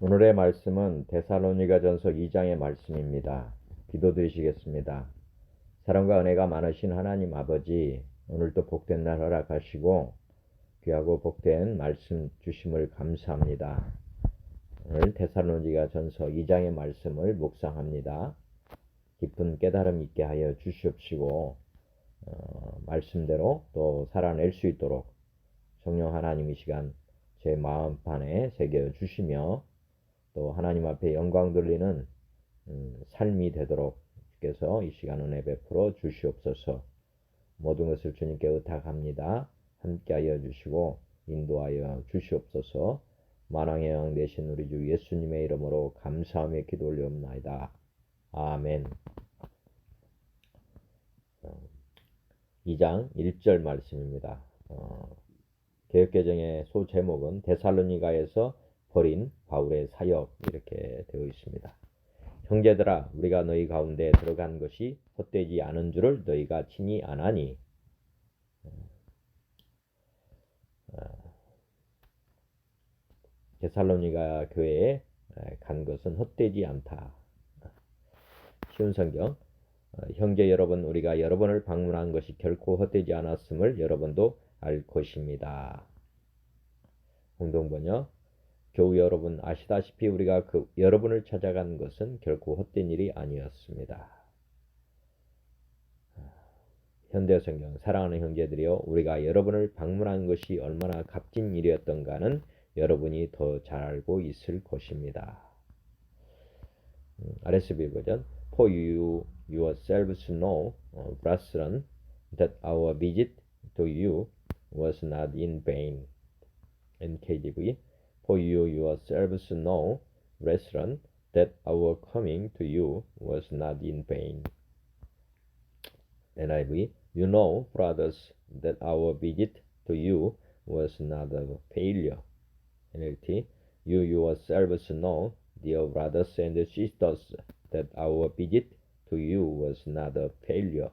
오늘의 말씀은 데살로니가전서 2장의 말씀입니다. 기도드리시겠습니다. 사랑과 은혜가 많으신 하나님 아버지, 오늘도 복된 날 허락하시고 귀하고 복된 말씀 주심을 감사합니다. 오늘 데살로니가전서 2장의 말씀을 묵상합니다. 깊은 깨달음 있게 하여 주시옵시고 말씀대로 또 살아낼 수 있도록 성령 하나님 이 시간 제 마음판에 새겨 주시며 또 하나님 앞에 영광 돌리는 삶이 되도록 주께서 이 시간 은혜 베풀어 주시옵소서. 모든 것을 주님께 의탁합니다. 함께하여 주시고 인도하여 주시옵소서. 만왕의 왕 되신 우리 주 예수님의 이름으로 감사하며 기도 올리옵나이다. 아멘. 2장 1절 말씀입니다. 개역개정의 소제목은 데살로니가에서 버린 바울의 사역 이렇게 되어 있습니다. 형제들아, 우리가 너희 가운데 들어간 것이 헛되지 않은 줄을 너희가 친히 아나니. 데살로니가 교회에 간 것은 헛되지 않다. 쉬운 성경. 형제 여러분, 우리가 여러분을 방문한 것이 결코 헛되지 않았음을 여러분도 알 것입니다. 공동번역. 교우 여러분, 아시다시피 우리가 여러분을 찾아간 것은 결코 헛된 일이 아니었습니다. 현대성경. 사랑하는 형제들이여, 우리가 여러분을 방문한 것이 얼마나 값진 일이었던가는 여러분이 더 잘 알고 있을 것입니다. RSV 버전. For you yourselves know, brethren, that our visit to you was not in vain. NKJV. For you yourselves know, brethren, that our coming to you was not in vain. NIV. You know, brothers, that our visit to you was not a failure. NLT. You yourselves know, dear brothers and sisters, that our visit to you was not a failure.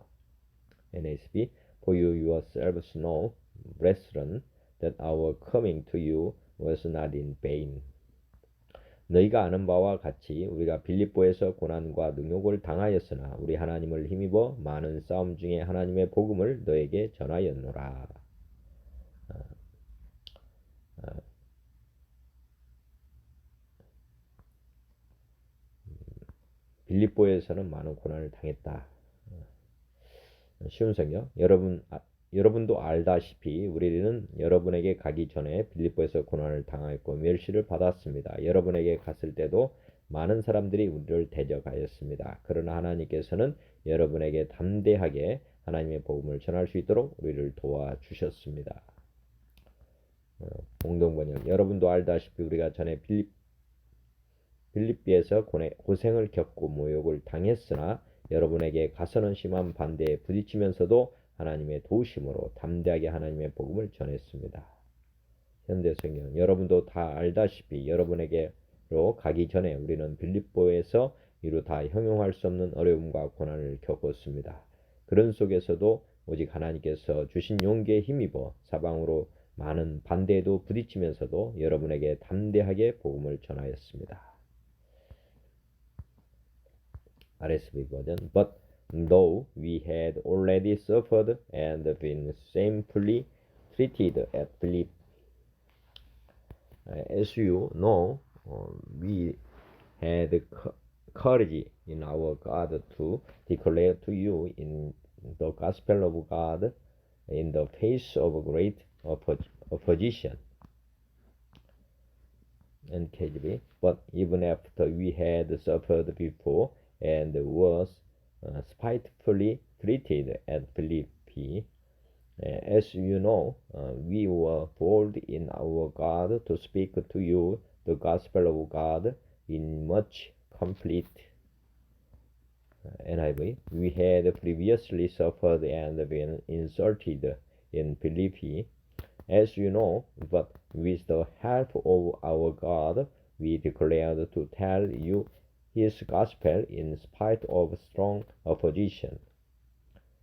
NSB. For you yourselves know, brethren, that our coming to you was not in vain. 너희가 아는 바와 같이 우리가 빌립보에서 고난과 능욕을 당하였으나 우리 하나님을 힘입어 많은 싸움 중에 하나님의 복음을 너에게 전하였노라. 빌립보에서는 많은 고난을 당했다. 쉬운 성경. 여러분도 알다시피 우리는 여러분에게 가기 전에 빌립보에서 고난을 당하였고 멸시를 받았습니다. 여러분에게 갔을 때도 많은 사람들이 우리를 대적하였습니다. 그러나 하나님께서는 여러분에게 담대하게 하나님의 복음을 전할 수 있도록 우리를 도와주셨습니다. 공동번역. 여러분도 알다시피 우리가 전에 빌립비에서 고생을 겪고 모욕을 당했으나 여러분에게 가서는 심한 반대에 부딪히면서도 하나님의 도우심으로 담대하게 하나님의 복음을 전했습니다. 현대성경. 여러분도 다 알다시피 여러분에게로 가기 전에 우리는 빌립보에서 이루 다 형용할 수 없는 어려움과 고난을 겪었습니다. 그런 속에서도 오직 하나님께서 주신 용기에 힘입어 사방으로 많은 반대에도 부딪히면서도 여러분에게 담대하게 복음을 전하였습니다. RSV 버전. But though we had already suffered and been shamefully treated at Philippi, as you know, we had courage in our God to declare to you in the gospel of God in the face of great opposition. NKJV. But even after we had suffered before and was spitefully treated at Philippi, as you know, we were bold in our God to speak to you the gospel of God in much complete. NIV. We had previously suffered and been insulted in Philippi, as you know, but with the help of our God, we declared to tell you His gospel in spite of strong opposition.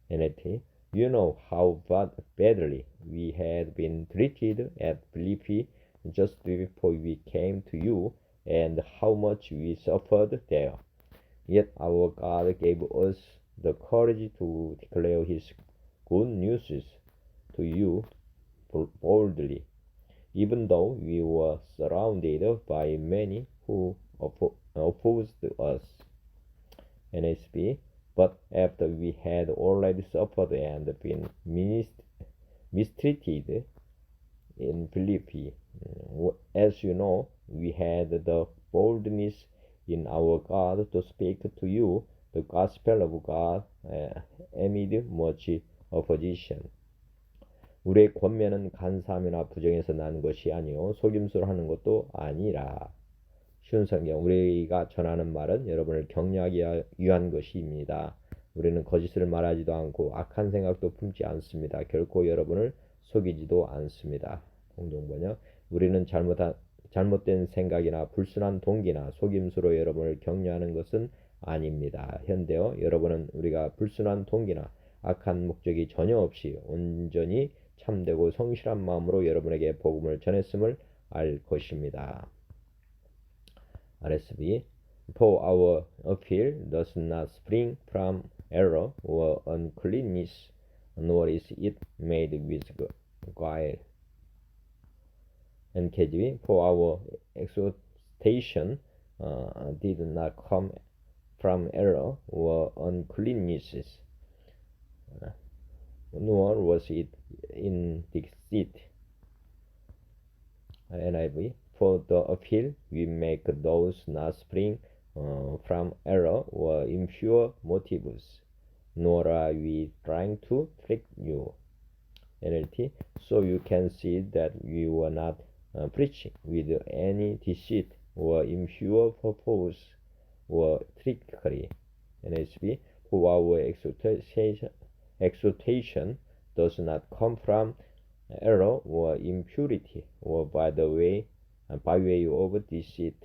NLT. You know how badly we had been treated at Philippi just before we came to you, and how much we suffered there. Yet our God gave us the courage to declare His good news to you boldly, even though we were surrounded by many who opposed us. NSB. But after we had already suffered and been mistreated in Philippi, as you know, we had the boldness in our God to speak to you the gospel of God amid much opposition. 우리의 권면은 간사함이나 부정에서 난 것이 아니요 속임수로 하는 것도 아니라. 쉬운 성경, 우리가 전하는 말은 여러분을 격려하기 위한 것입니다. 우리는 거짓을 말하지도 않고 악한 생각도 품지 않습니다. 결코 여러분을 속이지도 않습니다. 공동번역, 우리는 잘못된 생각이나 불순한 동기나 속임수로 여러분을 격려하는 것은 아닙니다. 현대어, 여러분은 우리가 불순한 동기나 악한 목적이 전혀 없이 온전히 참되고 성실한 마음으로 여러분에게 복음을 전했음을 알 것입니다. RSV. For our appeal does not spring from error or uncleanness, nor is it made with guile. NKJV. For our exhortation did not come from error or uncleanness, nor was it in deceit. NIV. For the appeal we make those not spring from error or impure motives, nor are we trying to trick you. NLT. So you can see that we were not preaching with any deceit or impure purpose or trickery. NSB. For our exhortation does not come from error or impurity or by way of deceit.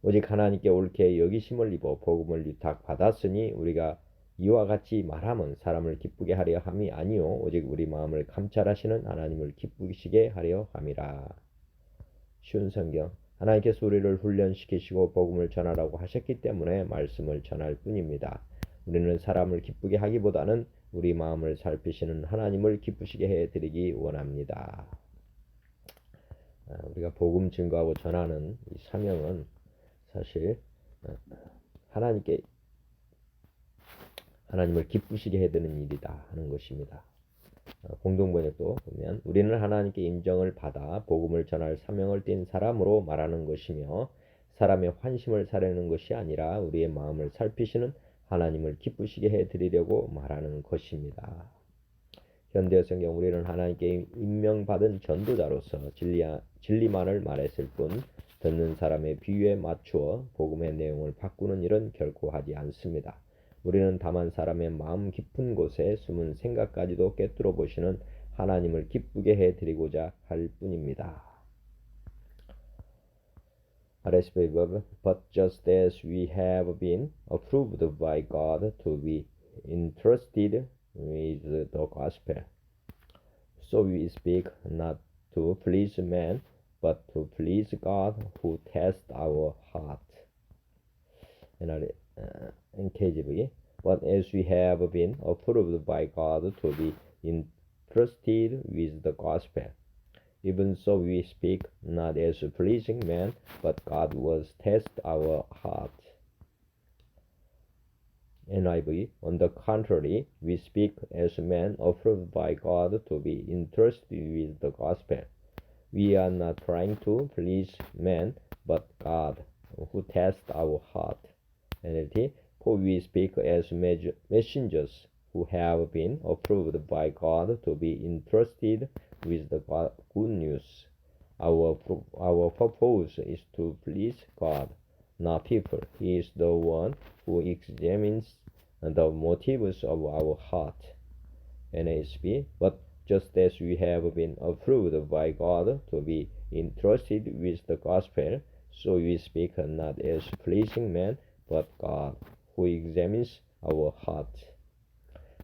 오직 하나님께 옳게 여기심을 입어 복음을 위탁받았으니 우리가 이와 같이 말함은 사람을 기쁘게 하려 함이 아니요 오직 우리 마음을 감찰하시는 하나님을 기쁘시게 하려 함이라. 쉬운 성경, 하나님께서 우리를 훈련시키시고 복음을 전하라고 하셨기 때문에 말씀을 전할 뿐입니다. 우리는 사람을 기쁘게 하기보다는 우리 마음을 살피시는 하나님을 기쁘시게 해드리기 원합니다. 우리가 복음 증거하고 전하는 이 사명은 사실 하나님을 기쁘시게 해드리는 일이다 하는 것입니다. 공동번역도 보면 우리는 하나님께 인정을 받아 복음을 전할 사명을 띈 사람으로 말하는 것이며 사람의 환심을 사려는 것이 아니라 우리의 마음을 살피시는 하나님을 기쁘시게 해드리려고 말하는 것입니다. 현대어 성경, 우리는 하나님께 임명받은 전도자로서 진리만을 말했을 뿐 듣는 사람의 비유에 맞추어 복음의 내용을 바꾸는 일은 결코 하지 않습니다. 우리는 다만 사람의 마음 깊은 곳에 숨은 생각까지도 꿰뚫어 보시는 하나님을 기쁘게 해드리고자 할 뿐입니다. RSV verb. But just as we have been approved by God to be entrusted with the gospel, so we speak not to please man, but to please God who tests our heart. NKJV. But as we have been approved by God to be entrusted with the gospel, even so we speak not as pleasing men, but God was test our heart. NIV. On the contrary, we speak as men approved by God to be entrusted with the gospel. We are not trying to please men, but God, who tests our heart. NLT. For we speak as messengers who have been approved by God to be entrusted with the good news. Our purpose is to please God, not people. He is the one who examines the motives of our heart. NASB. But just as we have been approved by God to be entrusted with the gospel, so we speak not as pleasing men, but God, who examines our heart.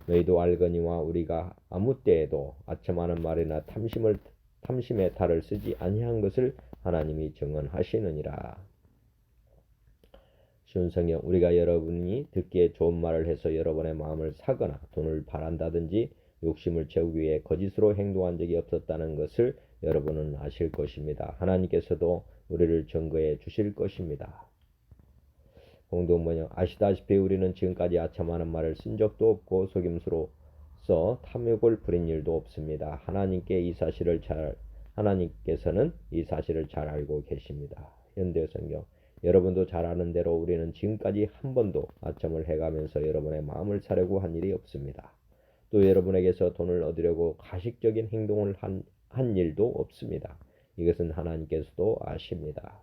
너희도 알거니와 우리가 아무 때에도 아첨하는 말이나 탐심의 탈을 쓰지 아니한 것을 하나님이 증언하시느니라. 쉬운 성경, 우리가 여러분이 듣기에 좋은 말을 해서 여러분의 마음을 사거나 돈을 바란다든지 욕심을 채우기 위해 거짓으로 행동한 적이 없었다는 것을 여러분은 아실 것입니다. 하나님께서도 우리를 증거해 주실 것입니다. 공동번역, 아시다시피 우리는 지금까지 아첨하는 말을 쓴 적도 없고 속임수로서 탐욕을 부린 일도 없습니다. 하나님께서는 이 사실을 잘 알고 계십니다. 현대 성경, 여러분도 잘 아는 대로 우리는 지금까지 한 번도 아첨을 해가면서 여러분의 마음을 사려고 한 일이 없습니다. 또 여러분에게서 돈을 얻으려고 가식적인 행동을 한 일도 없습니다. 이것은 하나님께서도 아십니다.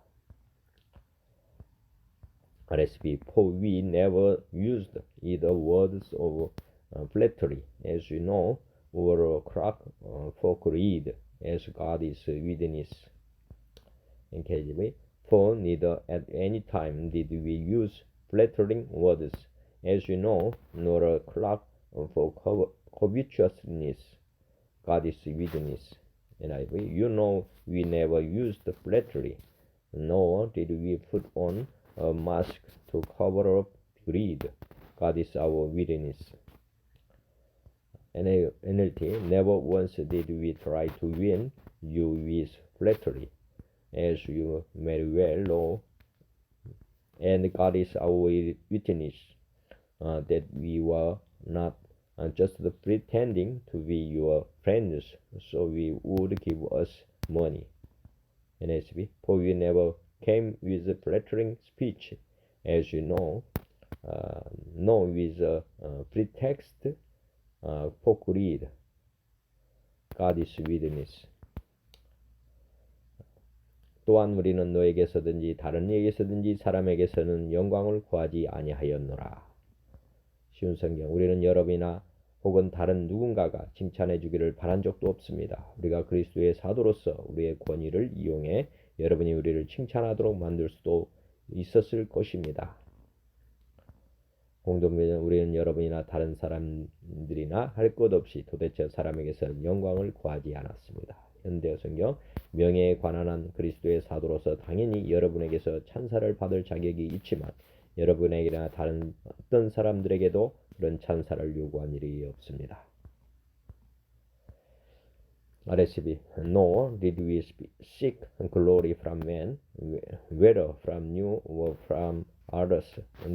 RSV, for we never used either words of flattery, as you know, or crack for greed, as God is witness. NKJV, for neither at any time did we use flattering words, as you know, nor a clock for covetousness. God is witness. NIV, you know we never used flattery, nor did we put on a mask to cover up greed. God is our witness. NLT, never once did we try to win you with flattery, as you may well know, and God is our witness, that we were not just pretending to be your friends, so we would give us money. NSB, for we never came with a flattering speech, as you know, nor with a pretext for greed. God is witness. 또한 우리는 너에게서든지 다른 이에게서든지 사람에게서는 영광을 구하지 아니하였노라. 쉬운 성경, 우리는 여러분이나 혹은 다른 누군가가 칭찬해 주기를 바란 적도 없습니다. 우리가 그리스도의 사도로서 우리의 권위를 이용해 여러분이 우리를 칭찬하도록 만들 수도 있었을 것입니다. 공동묘는 우리는 여러분이나 다른 사람들이나 할 것 없이 도대체 사람에게서 영광을 구하지 않았습니다. 현대 성경, 명예에 관한 한 그리스도의 사도로서 당연히 여러분에게서 찬사를 받을 자격이 있지만 여러분에게나 다른 어떤 사람들에게도 그런 찬사를 요구한 일이 없습니다. RSV, nor did we seek glory from men, whether from you or from others,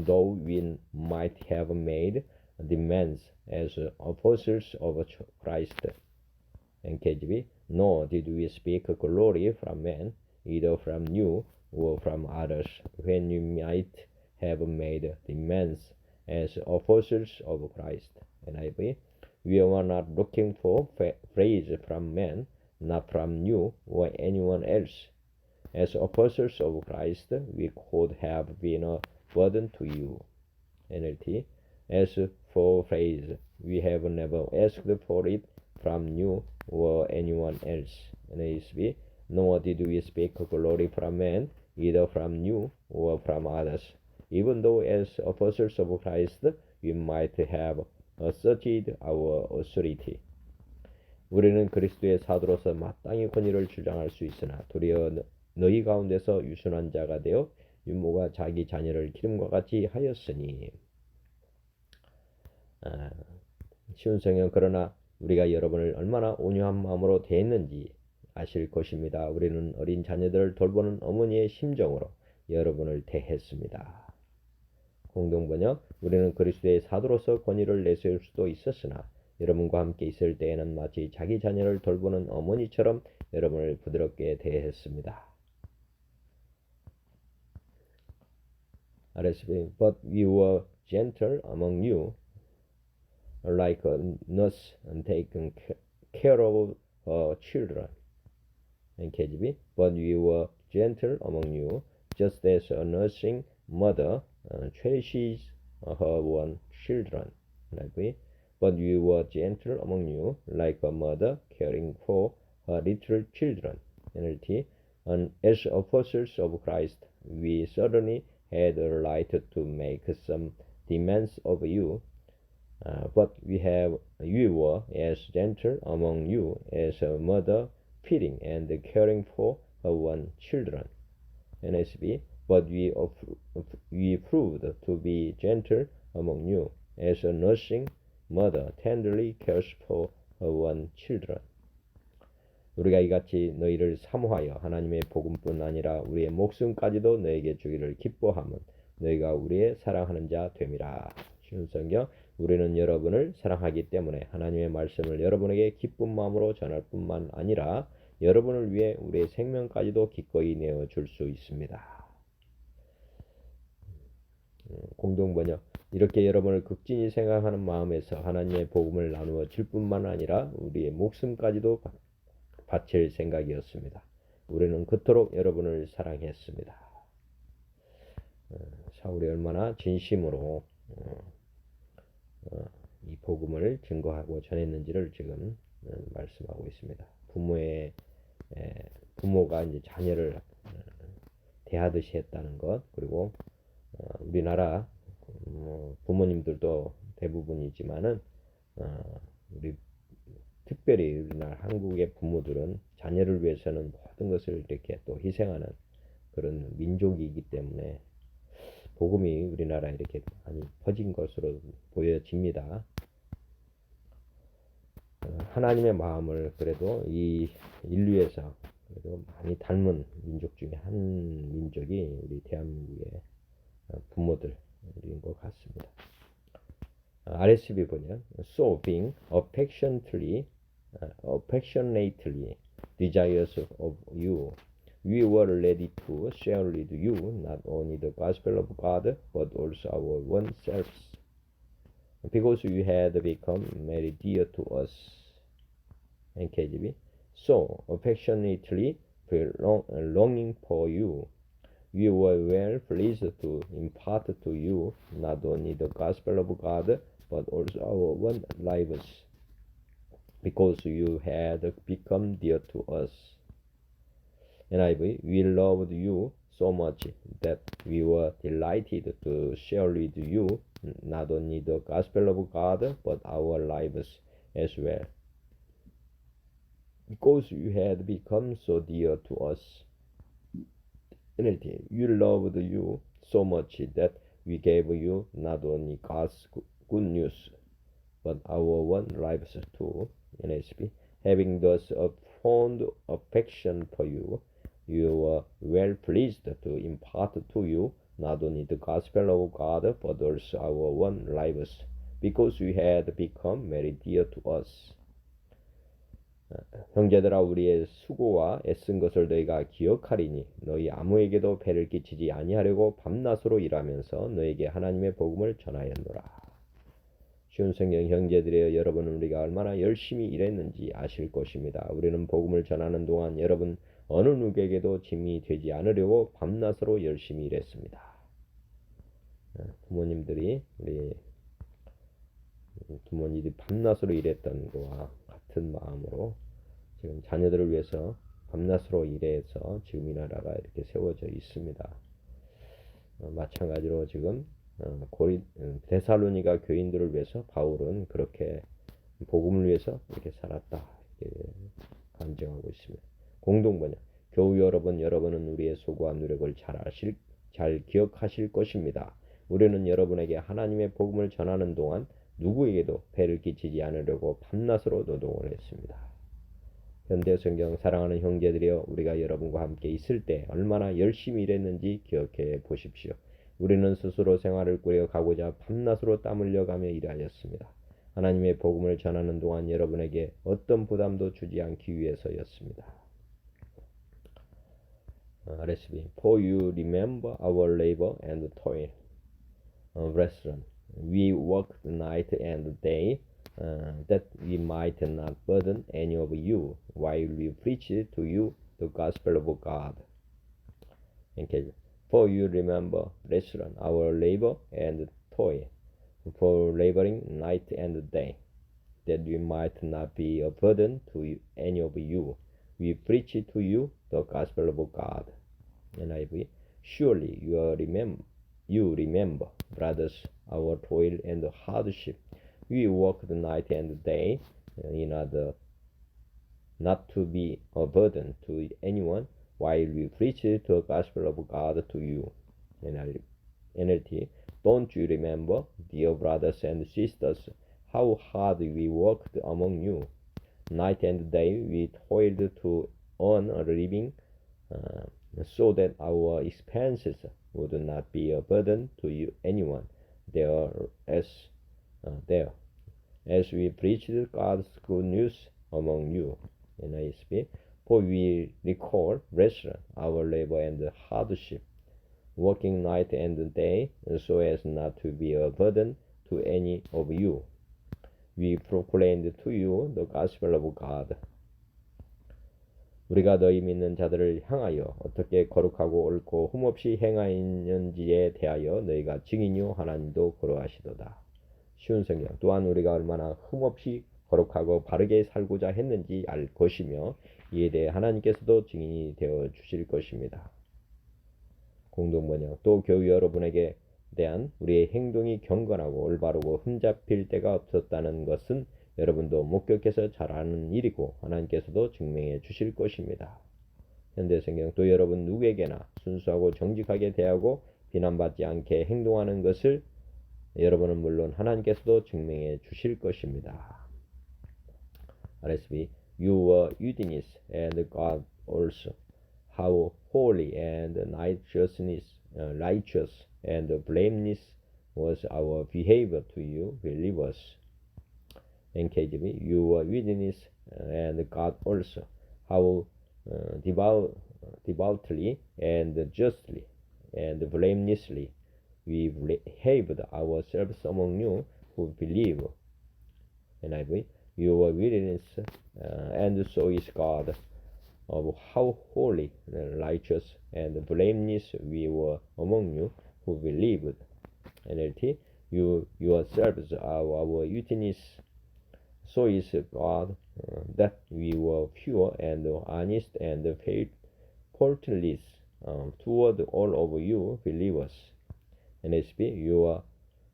though we might have made demands as apostles of Christ. NKJV, nor did we speak glory from men, either from you or from others, when you might have made demands as apostles of Christ. NIV, we were not looking for praise from men, not from you or anyone else. As apostles of Christ, we could have been a burden to you. NLT, as for praise, we have never asked for it from you or anyone else. NASB, nor did we speak glory from men, either from you or from others, even though as apostles of Christ we might have asserted our authority. 우리는 그리스도의 사도로서 마땅히 권위를 주장할 수 있으나 도리어 너희 가운데서 유순한 자가 되어 윤모가 자기 자녀를 기름과 같이 하였으니. 쉬운 성경, 그러나 우리가 여러분을 얼마나 온유한 마음으로 대했는지 아실 것입니다. 우리는 어린 자녀들을 돌보는 어머니의 심정으로 여러분을 대했습니다. 공동번역, 우리는 그리스도의 사도로서 권위를 내세울 수도 있었으나 여러분과 함께 있을 때에는 마치 자기 자녀를 돌보는 어머니처럼 여러분을 부드럽게 대했습니다. RSV, but we were gentle among you, like a nurse taking care of her children. NKJV, but we were gentle among you, just as a nursing mother cherishes her own children. NIV, but we were gentle among you, like a mother caring for her little children. NLT, and as apostles of Christ, we certainly had a right to make some demands of you, but we were as gentle among you as a mother feeding and caring for her one children. NSB, but we proved to be gentle among you, as a nursing mother tenderly cares for her one children. 우리가 이같이 너희를 사모하여 하나님의 복음뿐 아니라 우리의 목숨까지도 너에게 주기를 기뻐함은 너희가 우리의 사랑하는 자 됨이라. 쉬운 성경. 우리는 여러분을 사랑하기 때문에 하나님의 말씀을 여러분에게 기쁜 마음으로 전할 뿐만 아니라 여러분을 위해 우리의 생명까지도 기꺼이 내어줄 수 있습니다. 공동번역. 이렇게 여러분을 극진히 생각하는 마음에서 하나님의 복음을 나누어 줄 뿐만 아니라 우리의 목숨까지도 바칠 생각이었습니다. 우리는 그토록 여러분을 사랑했습니다. 사울이 얼마나 진심으로 이 복음을 증거하고 전했는지를 지금 말씀하고 있습니다. 부모가 이제 자녀를 대하듯이 했다는 것, 그리고 우리나라 부모님들도 대부분이지만은 우리 특별히 우리나라 한국의 부모들은 자녀를 위해서는 모든 것을 이렇게 또 희생하는 그런 민족이기 때문에 복음이 우리나라에 이렇게 많이 퍼진 것으로 보여집니다. 하나님의 마음을 그래도 이 인류에서 그래도 많이 닮은 민족 중에 한 민족이 우리 대한민국의 부모들인 것 같습니다. RSV 번역. So being affectionately desirous of you, we were ready to share with you not only the gospel of God but also our own selves, because you had become very dear to us. NKJV. So affectionately longing for you, we were well pleased to impart to you not only the gospel of God but also our own lives, because you had become dear to us. NIV. We loved you so much that we were delighted to share with you not only the gospel of God but our lives as well, because you had become so dear to us. NLT. We loved you so much that we gave you not only God's good news but our own lives too. NSB. Having thus a fond affection for you, we were well pleased to impart to you not only the gospel of God but also our own lives, because we had become very dear to us. 형제들아, 우리의 수고와 애쓴 것을 너희가 기억하리니 너희 아무에게도 배를 끼치지 아니하려고 밤낮으로 일하면서 너희에게 하나님의 복음을 전하였노라. 쉬운 성경. 형제들이여, 여러분은 우리가 얼마나 열심히 일했는지 아실 것입니다. 우리는 복음을 전하는 동안 여러분 어느 누구에게도 짐이 되지 않으려고 밤낮으로 열심히 일했습니다. 부모님들이 우리 부모님들이 밤낮으로 일했던 것과 같은 마음으로 지금 자녀들을 위해서 밤낮으로 일해서 지금 이 나라가 이렇게 세워져 있습니다. 마찬가지로 지금 데살로니가 교인들을 위해서 바울은 그렇게 복음을 위해서 이렇게 살았다, 이렇게 간증하고 있습니다. 공동번역. 교우 여러분은 우리의 소고와 노력을 잘 기억하실 것입니다. 우리는 여러분에게 하나님의 복음을 전하는 동안 누구에게도 배를 끼치지 않으려고 밤낮으로 노동을 했습니다. 현대 성경. 사랑하는 형제들이여, 우리가 여러분과 함께 있을 때 얼마나 열심히 일했는지 기억해 보십시오. 우리는 스스로 생활을 꾸려가고자 밤낮으로 땀 흘려가며 일하였습니다. 하나님의 복음을 전하는 동안 여러분에게 어떤 부담도 주지 않기 위해서였습니다. RSV. For you remember our labor and toil. Brethren, we worked night and day, that we might not burden any of you while we preached to you the gospel of God. For you remember, brethren, our labor and toil, for laboring night and day, that we might not be a burden to any of you. We preach to you the gospel of God. NIV. Surely you remember, brothers, our toil and hardship. We worked night and day in not to be a burden to anyone while we preach the gospel of God to you. NLT. Don't you remember, dear brothers and sisters, how hard we worked among you? Night and day we toiled to earn a living so that our expenses would not be a burden to you, anyone. As we preached God's good news among you. NISB. For we recall, brethren, our labor and hardship, working night and day so as not to be a burden to any of you. We proclaimed to you the gospel of God. 우리가 너희 믿는 자들을 향하여 어떻게 거룩하고 옳고 흠없이 행하였는지에 대하여 너희가 증인이요 하나님도 거룩하시도다. 쉬운 성경. 또한 우리가 얼마나 흠없이 거룩하고 바르게 살고자 했는지 알 것이며 이에 대해 하나님께서도 증인이 되어 주실 것입니다. 공동번역. 또 교우 여러분에게 대한 우리의 행동이 경건하고 올바르고 흠잡힐 데가 없었다는 것은 여러분도 목격해서 잘 아는 일이고 하나님께서도 증명해 주실 것입니다. 현대성경. 또 여러분 누구에게나 순수하고 정직하게 대하고 비난받지 않게 행동하는 것을 여러분은 물론 하나님께서도 증명해 주실 것입니다. RSV. You were witness and God also, how holy and righteous and blameless was our behavior to you believers. NKJV. You were witness and God also, how devoutly and justly and blamelessly we behaved ourselves among you who believe. NIV. You were witness and so is God, of how holy, righteous, and blameless we were among you who believed. NLT. You yourselves are our witness, so is God, that we were pure and honest and faultless toward all of you believers. NSB. You are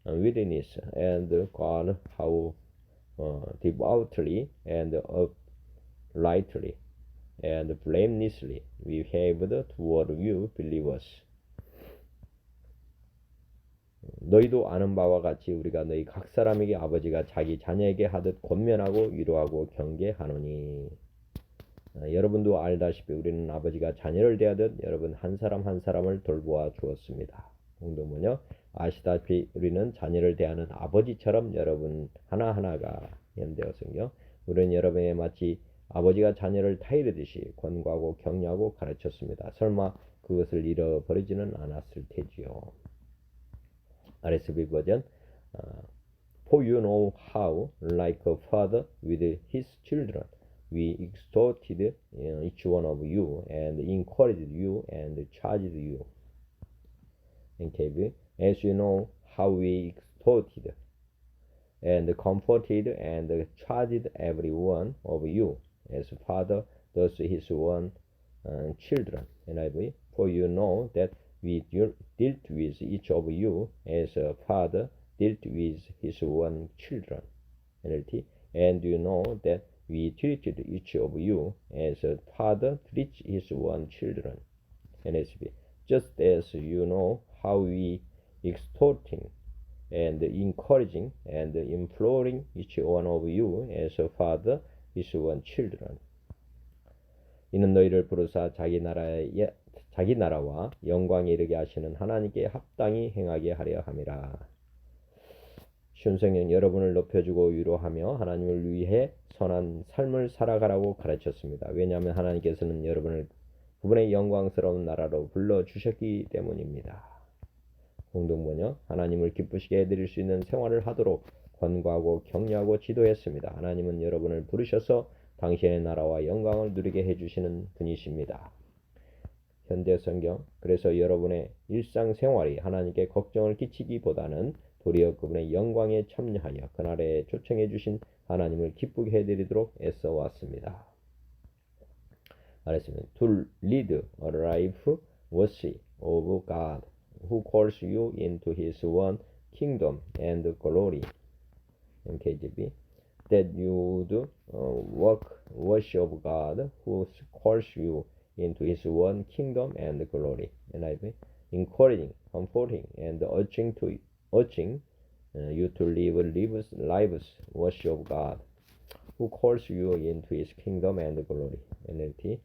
witness and God, how devoutly and uprightly and blamelessly we behaved toward you believers. 너희도 아는 바와 같이 우리가 너희 각 사람에게 아버지가 자기 자녀에게 하듯 권면하고 위로하고 경계하노니. 여러분도 알다시피 우리는 아버지가 자녀를 대하듯 여러분 한 사람 한 사람을 돌보아 주었습니다. 공동번역. 아시다시피 우리는 자녀를 대하는 아버지처럼 여러분 하나하나가. 현대어성경. 우리는 여러분에게 마치 아버지가 자녀를 타이르듯이 권고하고 격려하고 가르쳤습니다. 설마 그것을 잃어버리지는 않았을 테지요. RSV 버전. For you know how, like a father with his children, we exhorted each one of you and encouraged you and charged you. NKV. As you know how we exhorted and comforted and charged every one of you, as father does his own children. NIV. For you know that we dealt with each of you as a father dealt with his own children. NLT. And you know that we treated each of you as a father treats his own children. NSB. Just as you know how we exhorting and encouraging and imploring each one of you as a father his own children. 이는 너희를 부르사 자기 나라와 영광에 이르게 하시는 하나님께 합당히 행하게 하려 함이라. 순성령. 여러분을 높여주고 위로하며 하나님을 위해 선한 삶을 살아가라고 가르쳤습니다. 왜냐하면 하나님께서는 여러분을 그분의 영광스러운 나라로 불러주셨기 때문입니다. 공동번역. 하나님을 기쁘시게 해드릴 수 있는 생활을 하도록 권고하고 격려하고 지도했습니다. 하나님은 여러분을 부르셔서 당신의 나라와 영광을 누리게 해주시는 분이십니다. 현대성경. 그래서 여러분의 일상생활이 하나님께 걱정을 끼치기보다는 도리어 그분의 영광에 참여하여 그날에 초청해 주신 하나님을 기쁘게 해드리도록 애써왔습니다. 알았습니다. To lead a life worthy of God, who calls you into His one kingdom and glory. NKJV. that you would worship God who calls you into his one kingdom and glory. NIV. Encouraging, comforting, and urging you to live lives worship God who calls you into his kingdom and glory. NLT.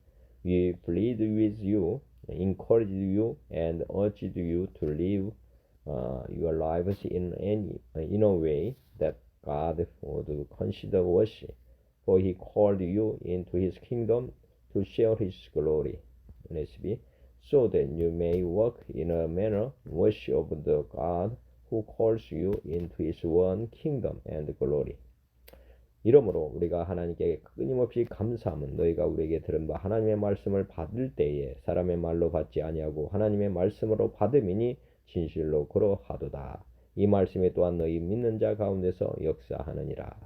We plead with you, encourage you, and urge you to live your lives in a way that God would consider worthy, for he called you into his kingdom to share his glory. NSB. So that you may walk in a manner worthy of the God who calls you into his one kingdom and glory. 이러므로 우리가 하나님께 끊임없이 감사함은 너희가 우리에게 들은 바 하나님의 말씀을 받을 때에 사람의 말로 받지 아니하고 하나님의 말씀으로 받음이니 진실로 그러하도다. 이 말씀이 또한 너희 믿는 자 가운데서 역사하느니라.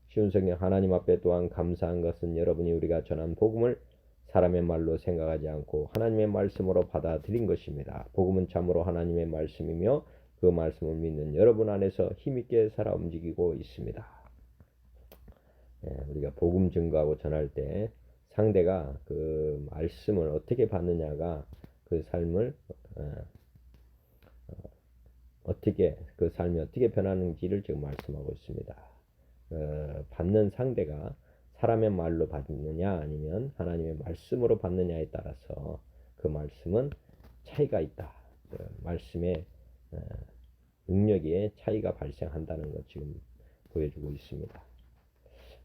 쉬운 성경. 하나님 앞에 또한 감사한 것은 여러분이 우리가 전한 복음을 사람의 말로 생각하지 않고 하나님의 말씀으로 받아들인 것입니다. 복음은 참으로 하나님의 말씀이며 그 말씀을 믿는 여러분 안에서 힘있게 살아 움직이고 있습니다. 우리가 복음 증거하고 전할 때 상대가 그 말씀을 어떻게 받느냐가 그 삶을 그 삶이 어떻게 변하는지를 지금 말씀하고 있습니다. 받는 상대가 사람의 말로 받느냐 아니면 하나님의 말씀으로 받느냐에 따라서 그 말씀은 차이가 있다. 말씀의 능력에 차이가 발생한다는 것 지금 보여주고 있습니다.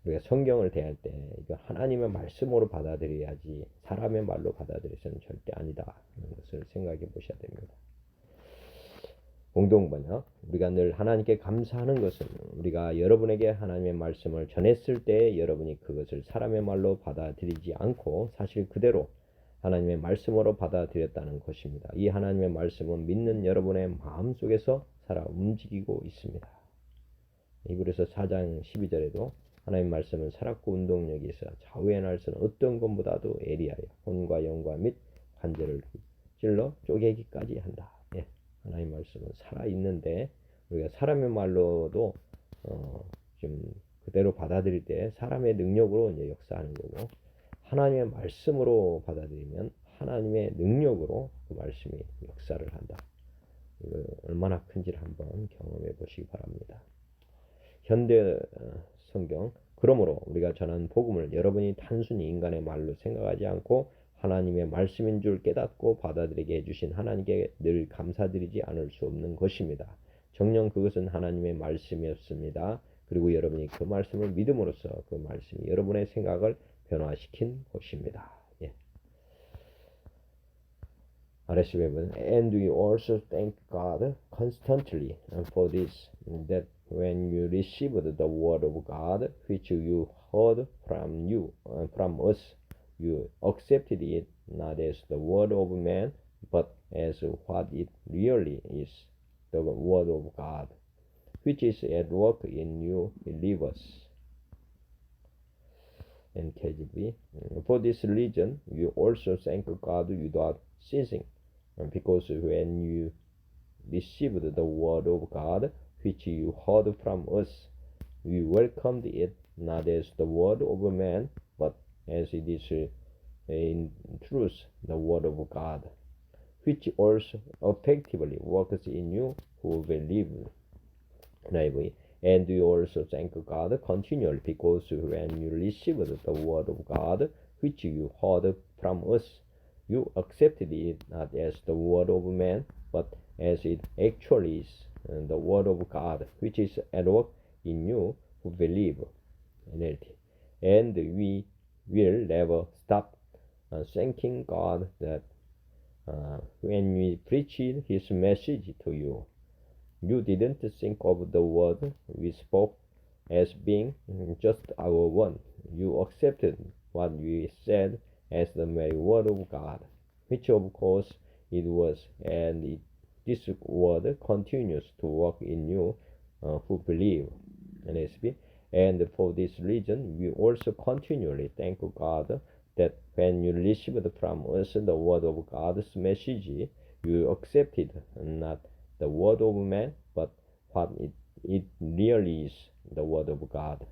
우리가 성경을 대할 때 이거 하나님의 말씀으로 받아들여야지 사람의 말로 받아들여서는 절대 아니다. 이런 것을 생각해 보셔야 됩니다. 공동번역. 우리가 늘 하나님께 감사하는 것은 우리가 여러분에게 하나님의 말씀을 전했을 때 여러분이 그것을 사람의 말로 받아들이지 않고 사실 그대로 하나님의 말씀으로 받아들였다는 것입니다. 이 하나님의 말씀은 믿는 여러분의 마음속에서 살아 움직이고 있습니다. 히브리서 4장 12절에도 하나님의 말씀은 살았고 운동력이 있어 좌우의 날선 어떤 것보다도 예리하여 혼과 영과 및 관절을 찔러 쪼개기까지 한다. 하나님의 말씀은 살아있는데 우리가 사람의 말로도 좀 그대로 받아들일 때 사람의 능력으로 이제 역사하는 거고 하나님의 말씀으로 받아들이면 하나님의 능력으로 그 말씀이 역사를 한다. 이거 얼마나 큰지를 한번 경험해 보시기 바랍니다. 현대 성경. 그러므로 우리가 전한 복음을 여러분이 단순히 인간의 말로 생각하지 않고 하나님의 말씀인 줄 깨닫고 받아들이게 해주신 하나님께 늘 감사드리지 않을 수 없는 것입니다. 정녕 그것은 하나님의 말씀이었습니다. 그리고 여러분이 그 말씀을 믿음으로써 그 말씀이 여러분의 생각을 변화시킨 것입니다. 아래시 웹은 And we also thank God constantly for this, that when you received the word of God, which you heard from us, you accepted it not as the word of man, but as what it really is, the word of God, which is at work in you believers. NKJV. For this reason, you also thank God without ceasing, because when you received the word of God, which you heard from us, you welcomed it not as the word of man, but as it is in truth the word of God, which also effectively works in you who believe. NIV. And you also thank God continually, because when you received the word of God, which you heard from us, you accepted it not as the word of man, but as it actually is, the word of God, which is at work in you who believe. NLT. And we will never stop thanking God that when we preached his message to you, you didn't think of the word we spoke as being just our own. You accepted what we said as the very word of God, which of course it was, and this word continues to work in you who believe. NSB. And for this reason, we also continually thank God that when you received from us the word of God's message, you accepted not the word of man, but what it it really is the word of God,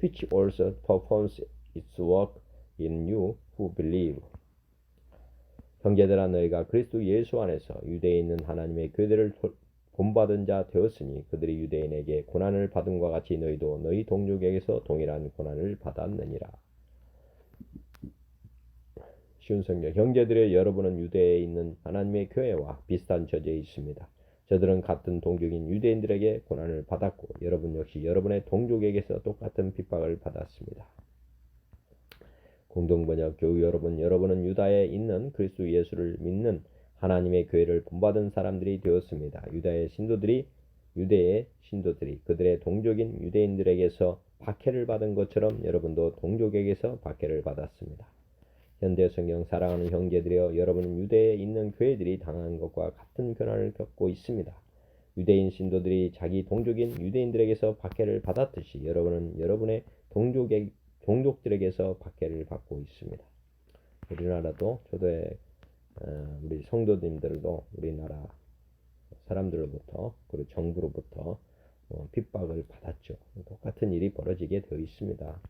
which also performs its work in you who believe. 형제들아 너희가 그리스도 예수 안에서 유대에 있는 하나님의 교회들을 본받은 자 되었으니 그들이 유대인에게 고난을 받음과 같이 너희도 너희 동족에게서 동일한 고난을 받았느니라. 쉬운 성경. 형제들의 여러분은 유대에 있는 하나님의 교회와 비슷한 처지에 있습니다. 저들은 같은 동족인 유대인들에게 고난을 받았고 여러분 역시 여러분의 동족에게서 똑같은 핍박을 받았습니다. 공동번역. 교우 여러분, 여러분은 유다에 있는 그리스도 예수를 믿는 하나님의 교회를 본받은 사람들이 되었습니다. 유대의 신도들이 그들의 동족인 유대인들에게서 박해를 받은 것처럼 여러분도 동족에게서 박해를 받았습니다. 현대 성경. 사랑하는 형제들이여, 여러분은 유대에 있는 교회들이 당한 것과 같은 고난을 겪고 있습니다. 유대인 신도들이 자기 동족인 유대인들에게서 박해를 받았듯이 여러분은 여러분의 동족들에게서 박해를 받고 있습니다. 우리나라도 초대 우리 성도님들도 우리나라 사람들로부터 그리고 정부로부터 핍박을 받았죠. 똑같은 일이 벌어지게 되어 있습니다.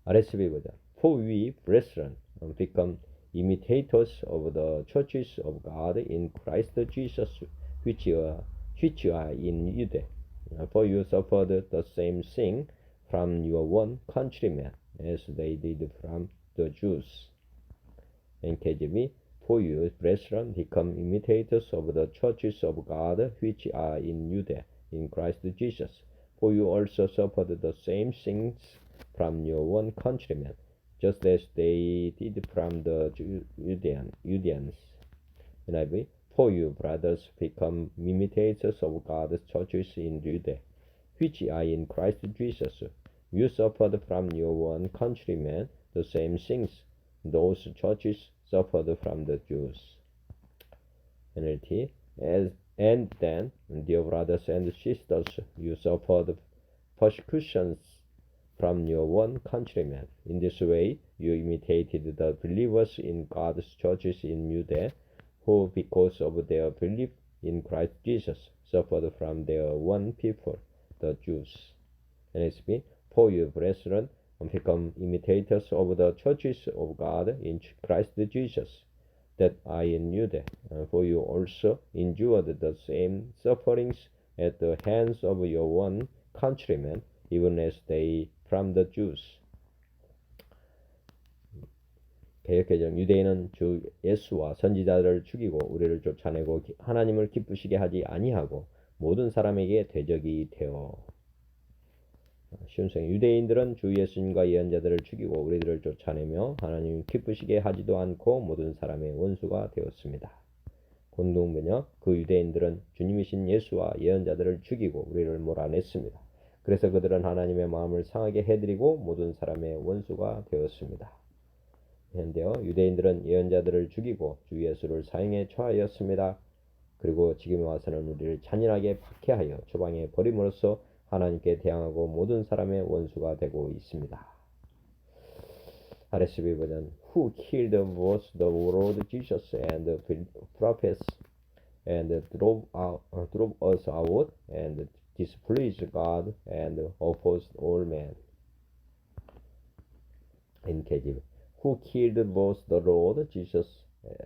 RSV 버전. For we, brethren, become imitators of the churches of God in Christ Jesus, which are in Judah. For you suffered the same thing from your own countrymen, as they did from the Jews. NKJV. For you, brethren, become imitators of the churches of God which are in Judah, in Christ Jesus. For you also suffered the same things from your own countrymen, just as they did from the Judeans. NIV. For you, brothers, become imitators of God's churches in Judah, which are in Christ Jesus. You suffered from your own countrymen the same things those churches suffered from the Jews. NLT. And then, dear brothers and sisters, you suffered persecutions from your own countrymen. In this way, you imitated the believers in God's churches in Judah, who, because of their belief in Christ Jesus, suffered from their own people, the Jews. NSB. For you, brethren, become imitators of the churches of God in Christ Jesus, that are in Judah. For you also endured the same sufferings at the hands of your own countrymen, even as they from the Jews. 개역개정. 유대인은 주 예수와 선지자들을 죽이고 우리를 쫓아내고 하나님을 기쁘시게 하지 아니하고 모든 사람에게 대적이 되어. 쉬운성. 유대인들은 주 예수님과 예언자들을 죽이고 우리들을 쫓아내며 하나님 기쁘시게 하지도 않고 모든 사람의 원수가 되었습니다. 공동번역. 그 유대인들은 주님이신 예수와 예언자들을 죽이고 우리를 몰아냈습니다. 그래서 그들은 하나님의 마음을 상하게 해드리고 모든 사람의 원수가 되었습니다. 현대어. 유대인들은 예언자들을 죽이고 주 예수를 사형에 처하였습니다. 그리고 지금 와서는 우리를 잔인하게 박해하여 조방에 버림으로써 하나님께 대항하고 모든 사람의 원수가 되고 있습니다. RSV 버전. Who killed both the Lord Jesus and the prophets, and drove us out, and displeased God, and opposed all men. NKJV. Who killed both the Lord Jesus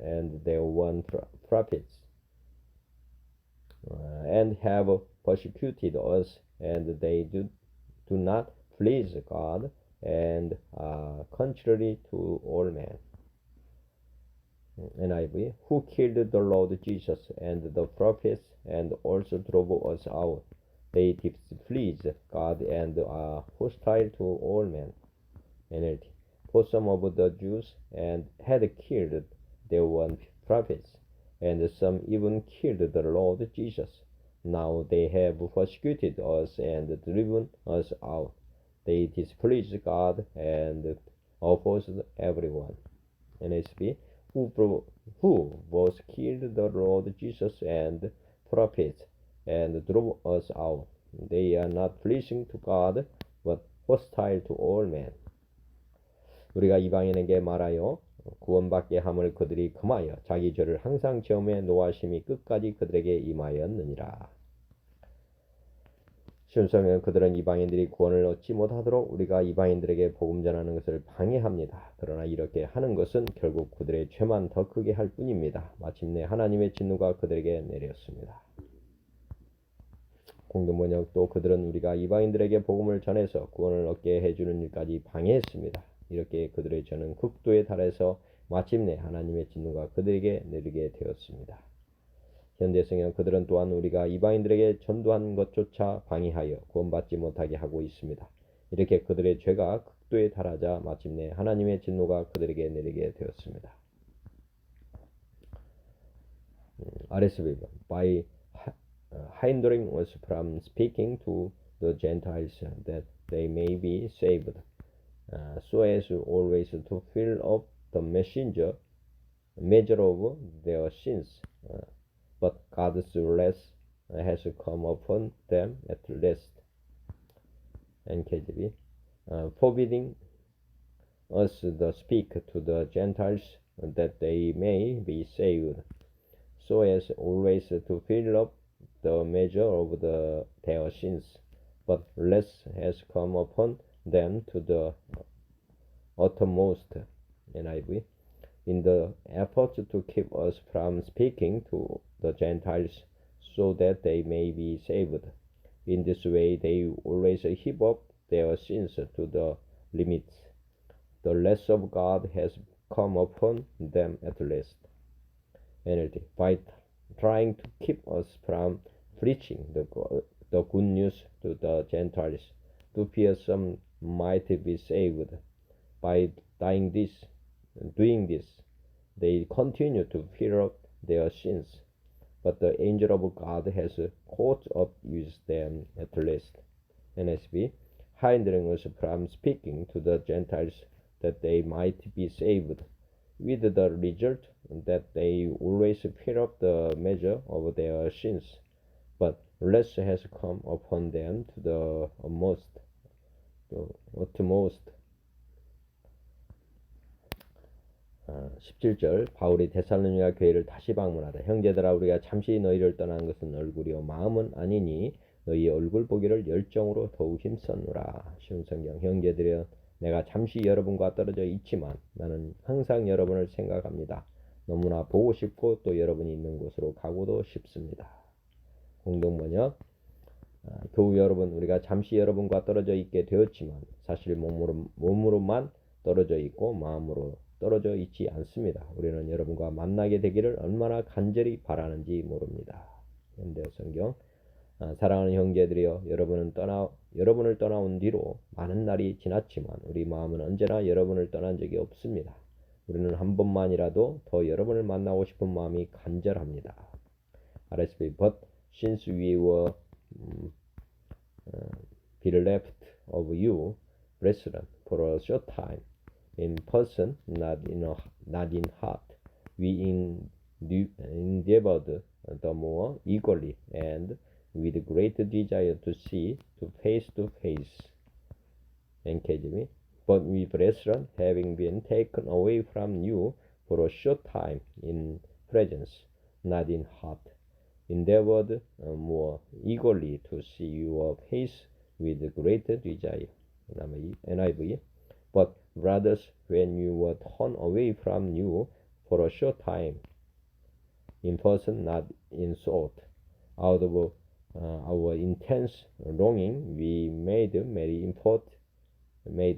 and their one prophets, and have persecuted us, and they do not please God, and are contrary to all men. NIV. Who killed the Lord Jesus and the prophets, and also drove us out. They displease God and are hostile to all men. NLT. For some of the Jews and had killed their own prophets, and some even killed the Lord Jesus. Now they have persecuted us and driven us out. They displeased God and opposed everyone. NSB. Who both killed the Lord Jesus and prophets and drove us out. They are not pleasing to God, but hostile to all men. 우리가 이방인에게 말하여 구원받게 함을 그들이 금하여 자기 죄를 항상 저음에 노하심이 끝까지 그들에게 임하였느니라. 순서면 그들은 이방인들이 구원을 얻지 못하도록 우리가 이방인들에게 복음 전하는 것을 방해합니다. 그러나 이렇게 하는 것은 결국 그들의 죄만 더 크게 할 뿐입니다. 마침내 하나님의 진노가 그들에게 내렸습니다. 공동번역도 그들은 우리가 이방인들에게 복음을 전해서 구원을 얻게 해주는 일까지 방해했습니다. 이렇게 그들의 죄는 극도에 달해서 마침내 하나님의 진노가 그들에게 내리게 되었습니다. 현대성경 그들은 또한 우리가 이방인들에게 전도한 것조차 방해하여 구원받지 못하게 하고 있습니다. 이렇게 그들의 죄가 극도에 달하자 마침내 하나님의 진노가 그들에게 내리게 되었습니다. RSV by hindering us from speaking to the Gentiles that they may be saved, so as always to fill up the measure of their sins. But God's wrath has come upon them at last. NKJV, forbidding us to speak to the Gentiles that they may be saved, so as always to fill up the measure of their sins. But wrath has come upon them to the uttermost. NIV, in the effort to keep us from speaking to the Gentiles so that they may be saved. In this way, they always heap up their sins to the limits. The wrath of God has come upon them at last. NLT, by trying to keep us from preaching the good news to the Gentiles, to fear some might be saved. By doing this, they continue to fill up their sins, but the angel of God has caught up with them at last. NSB, hindering us from speaking to the Gentiles that they might be saved, with the result that they always fill up the measure of their sins, but wrath has come upon them to the utmost. 17절 바울이 데살로니가 교회를 다시 방문하다 형제들아 우리가 잠시 너희를 떠난 것은 얼굴이요 마음은 아니니 너희의 얼굴 보기를 열정으로 더욱 힘썼노라. 쉬운 성경. 형제들이여 내가 잠시 여러분과 떨어져 있지만 나는 항상 여러분을 생각합니다. 너무나 보고 싶고 또 여러분이 있는 곳으로 가고도 싶습니다. 공동번역. 교우 여러분 우리가 잠시 여러분과 떨어져 있게 되었지만 사실 몸으로만 떨어져 있고 마음으로 떨어져 있지 않습니다. 우리는 여러분과 만나게 되기를 얼마나 간절히 바라는지 모릅니다. 현대어 성경. 사랑하는 형제들이여 여러분을 떠나온 뒤로 많은 날이 지났지만 우리 마음은 언제나 여러분을 떠난 적이 없습니다. 우리는 한 번만이라도 더 여러분을 만나고 싶은 마음이 간절합니다. RSV, but since we were bereft of you, brethren, for a short time, in person, not in heart, we endeavored the more eagerly and with great desire to see to face. NKJV. But we, brethren, having been taken away from you for a short time in presence, not in heart, endeavored more eagerly to see your face with great desire. NIV. But brothers, when you were torn away from you for a short time, in person, not in thought, out of our intense longing, we made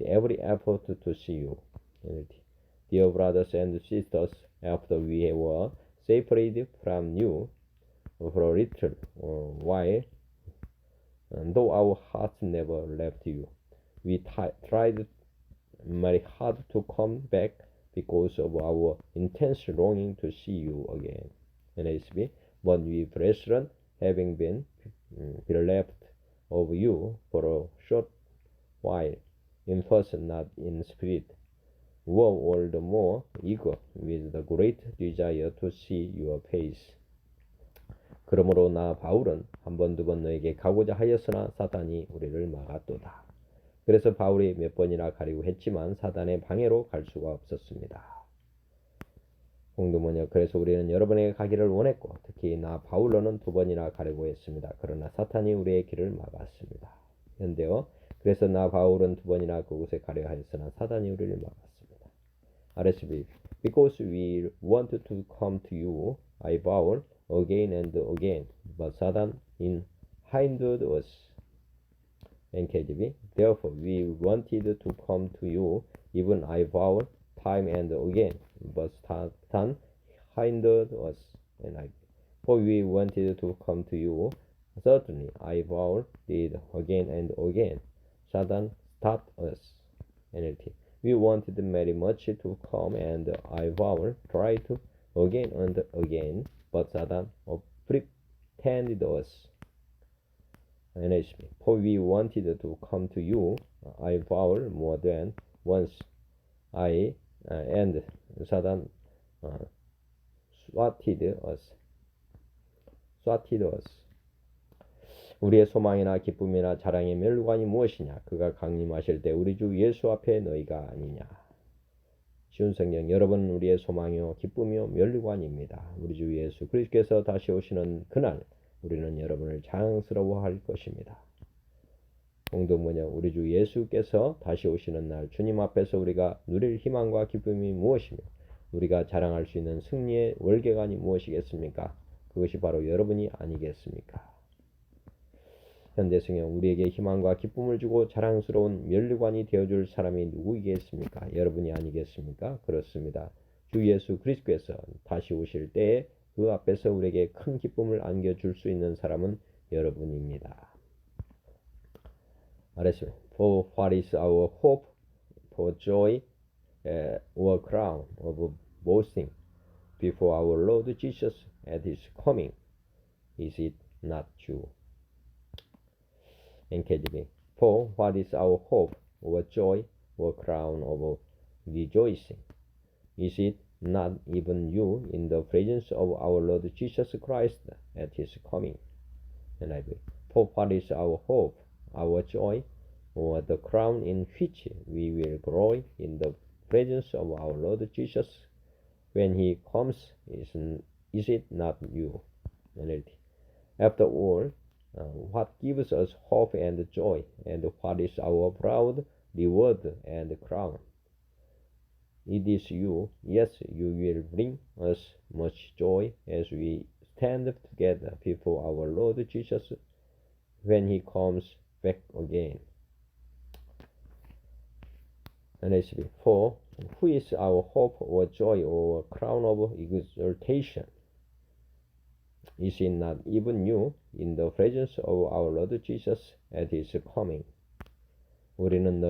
every effort to see you. Dear brothers and sisters, after we were separated from you for a little while, though our hearts never left you, we tried very hard to come back because of our intense longing to see you again. NASB. But we, brethren, having been bereft of you for a short while, in person, not in spirit, were all the more eager with the great desire to see your face. 그러므로 나 바울은 한 번 두 번 너에게 가고자 하였으나 사단이 우리를 막았도다. 그래서 바울이 몇 번이나 가려고 했지만 사단의 방해로 갈 수가 없었습니다. 공동번역. 그래서 우리는 여러분에게 가기를 원했고 특히 나 바울로는 2번이나 가려고 했습니다. 그러나 사탄이 우리의 길을 막았습니다. 현대어. 그래서 나 바울은 2번이나 그곳에 가려 하였으나 사단이 우리를 막았습니다. RSV. Because we wanted to come to you, I Paul, again and again, but Satan hindered us. NKJV. Therefore we wanted to come to you, even I Paul, time and again, but Satan hindered us. NIV. For we wanted to come to you, certainly I Paul did again and again. Satan stopped us. NLT. We wanted very much to come, and I Paul tried to again and again, but Satan pretended us. NHB. For we wanted to come to you, I Paul, more than once. And Satan swatted us. 우리의 소망이나 기쁨이나 자랑의 멸관이 무엇이냐? 그가 강림하실 때 우리 주 예수 앞에 너희가 아니냐? 쉬운 성경. 여러분 우리의 소망이요 기쁨이요 멸관입니다. 우리 주 예수 그리스도께서 다시 오시는 그날 우리는 여러분을 자랑스러워할 것입니다. 공동번역. 우리 주 예수께서 다시 오시는 날 주님 앞에서 우리가 누릴 희망과 기쁨이 무엇이며 우리가 자랑할 수 있는 승리의 월계관이 무엇이겠습니까? 그것이 바로 여러분이 아니겠습니까? 현대성경. 우리에게 희망과 기쁨을 주고 자랑스러운 면류관이 되어줄 사람이 누구이겠습니까? 여러분이 아니겠습니까? 그렇습니다. 주 예수 그리스도께서 다시 오실 때에 그 앞에서 우리에게 큰 기쁨을 안겨줄 수 있는 사람은 여러분입니다. 알았습니다. For what is our hope for joy or crown of boasting before our Lord Jesus at his coming? Is it not you? NKJV. For what is our hope or joy or crown of rejoicing? Is it not even you in the presence of our Lord Jesus Christ at his coming? NIV. For what is our hope, our joy, or the crown in which we will glory in the presence of our Lord Jesus when he comes? Is it not you? NLT. After all, what gives us hope and joy, and what is our proud reward and crown? It is you. Yes, you will bring us much joy as we stand together before our Lord Jesus when he comes back again. NSB. For who is our hope or joy or crown of exaltation? Is it not even you in the presence of our Lord Jesus at his coming? 너희는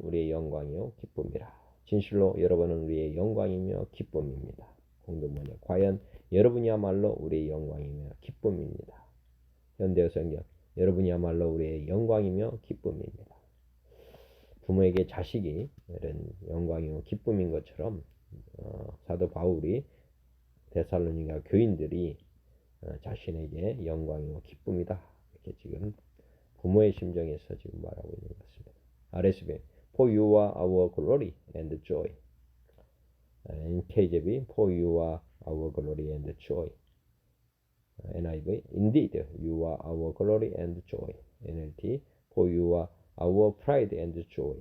우리의 영광이요 기쁨이라. 진실로 여러분은 우리의 영광이며 기쁨입니다. 공동번역. 과연 여러분이야말로 우리의 영광이며 기쁨입니다. 현대어 성경. 여러분이야말로 우리의 영광이며 기쁨입니다. 부모에게 자식이 이런 영광이며 기쁨인 것처럼 사도 바울이 데살로니가 교인들이 자신에게 영광이며 기쁨이다. 이렇게 지금 부모의 심정에서 지금 말하고 있는 것 같습니다. RSV. For you are our glory and joy. NKJV. For you are our glory and joy. NIV. Indeed, you are our glory and joy. NLT. For you are our pride and joy.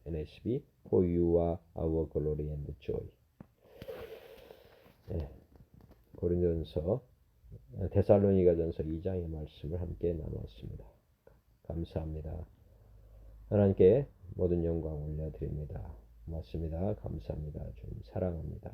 NSB. For you are our glory and joy. 네. 고린도전서 데살로니가전서 2장의 말씀을 함께 나누었습니다. 감사합니다. 하나님께 모든 영광 올려드립니다. 고맙습니다. 감사합니다. 주님 사랑합니다.